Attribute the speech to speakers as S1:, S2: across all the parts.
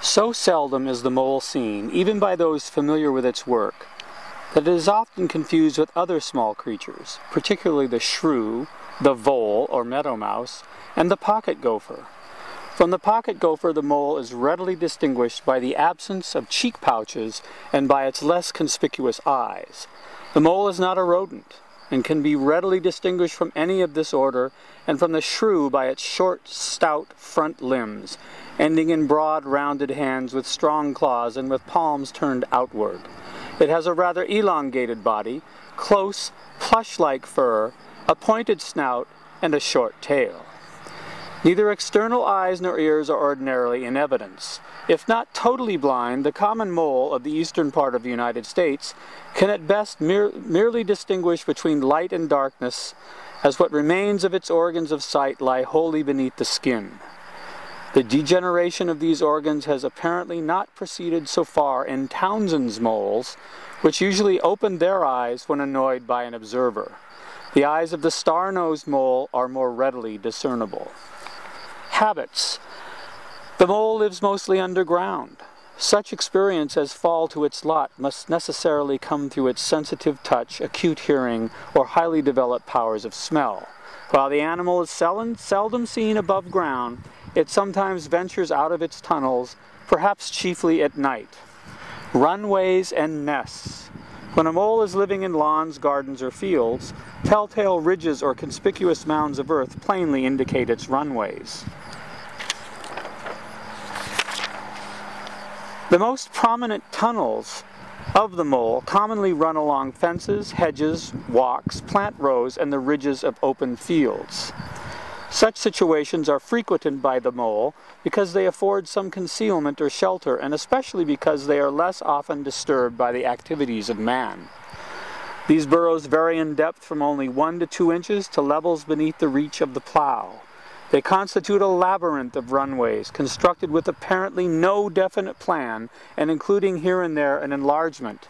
S1: So seldom is the mole seen, even by those familiar with its work, that it is often confused with other small creatures, particularly the shrew, the vole or meadow mouse, and the pocket gopher. From the pocket gopher, the mole is readily distinguished by the absence of cheek pouches and by its less conspicuous eyes. The mole is not a rodent, and can be readily distinguished from any of this order, and from the shrew by its short, stout front limbs, ending in broad, rounded hands with strong claws and with palms turned outward. It has a rather elongated body, close, plush-like fur, a pointed snout, and a short tail. Neither external eyes nor ears are ordinarily in evidence. If not totally blind, the common mole of the eastern part of the United States can at best merely distinguish between light and darkness, as what remains of its organs of sight lie wholly beneath the skin. The degeneration of these organs has apparently not proceeded so far in Townsend's moles, which usually open their eyes when annoyed by an observer. The eyes of the star-nosed mole are more readily discernible. Habits. The mole lives mostly underground. Such experience as fall to its lot must necessarily come through its sensitive touch, acute hearing, or highly developed powers of smell. While the animal is seldom seen above ground, it sometimes ventures out of its tunnels, perhaps chiefly at night. Runways and nests. When a mole is living in lawns, gardens, or fields, telltale ridges or conspicuous mounds of earth plainly indicate its runways. The most prominent tunnels of the mole commonly run along fences, hedges, walks, plant rows, and the ridges of open fields. Such situations are frequented by the mole because they afford some concealment or shelter, and especially because they are less often disturbed by the activities of man. These burrows vary in depth from only 1 to 2 inches to levels beneath the reach of the plow. They constitute a labyrinth of runways, constructed with apparently no definite plan, and including here and there an enlargement.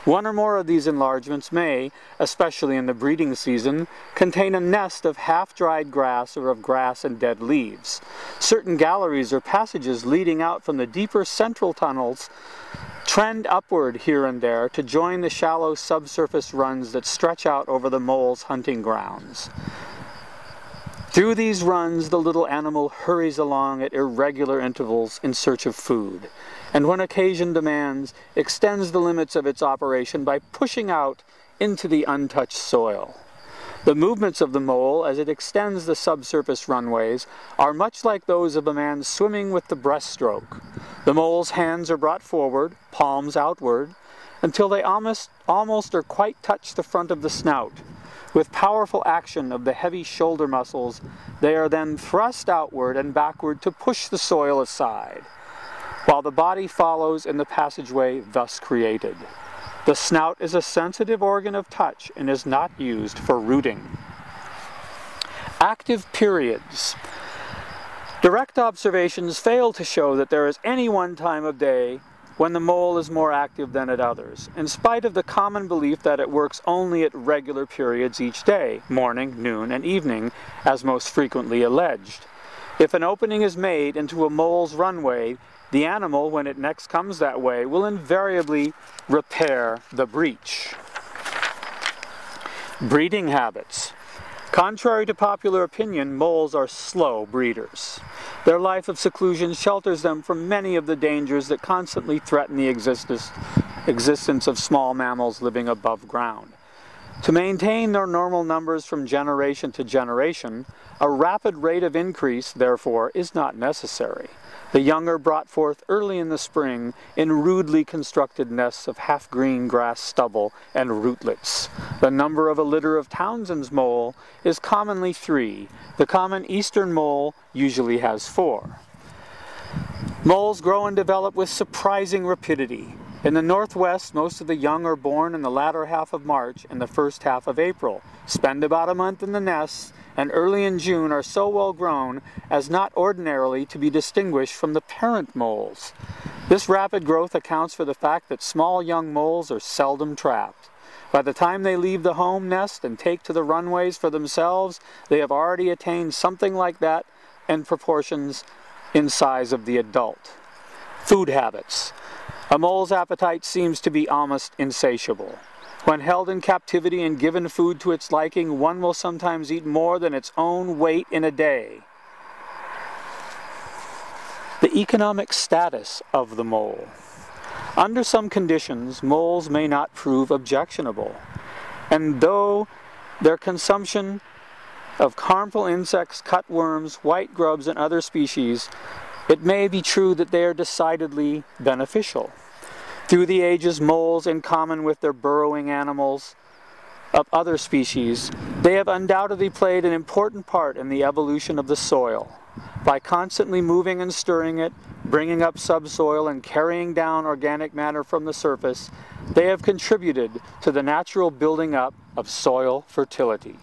S1: One or more of these enlargements may, especially in the breeding season, contain a nest of half-dried grass or of grass and dead leaves. Certain galleries or passages leading out from the deeper central tunnels trend upward here and there to join the shallow subsurface runs that stretch out over the mole's hunting grounds. Through these runs, the little animal hurries along at irregular intervals in search of food, and when occasion demands, extends the limits of its operation by pushing out into the untouched soil. The movements of the mole as it extends the subsurface runways are much like those of a man swimming with the breaststroke. The mole's hands are brought forward, palms outward, until they almost or quite touch the front of the snout. With powerful action of the heavy shoulder muscles, they are then thrust outward and backward to push the soil aside, while the body follows in the passageway thus created. The snout is a sensitive organ of touch and is not used for rooting. Active periods. Direct observations fail to show that there is any one time of day when the mole is more active than at others, in spite of the common belief that it works only at regular periods each day, morning, noon, and evening, as most frequently alleged. If an opening is made into a mole's runway, the animal, when it next comes that way, will invariably repair the breach. Breeding habits. Contrary to popular opinion, moles are slow breeders. Their life of seclusion shelters them from many of the dangers that constantly threaten the existence of small mammals living above ground. To maintain their normal numbers from generation to generation, a rapid rate of increase, therefore, is not necessary. The young are brought forth early in the spring in rudely constructed nests of half-green grass stubble and rootlets. The number of a litter of Townsend's mole is commonly 3. The common eastern mole usually has 4. Moles grow and develop with surprising rapidity. In the northwest, most of the young are born in the latter half of March and the first half of April, spend about a month in the nests, and early in June are so well grown as not ordinarily to be distinguished from the parent moles. This rapid growth accounts for the fact that small young moles are seldom trapped. By the time they leave the home nest and take to the runways for themselves, they have already attained something like that in proportions in size of the adult. Food habits. A mole's appetite seems to be almost insatiable. When held in captivity and given food to its liking, one will sometimes eat more than its own weight in a day. The economic status of the mole. Under some conditions, moles may not prove objectionable, and though their consumption of harmful insects, cutworms, white grubs, and other species, it may be true that they are decidedly beneficial. Through the ages, moles, in common with their burrowing animals of other species, they have undoubtedly played an important part in the evolution of the soil. By constantly moving and stirring it, bringing up subsoil and carrying down organic matter from the surface, they have contributed to the natural building up of soil fertility.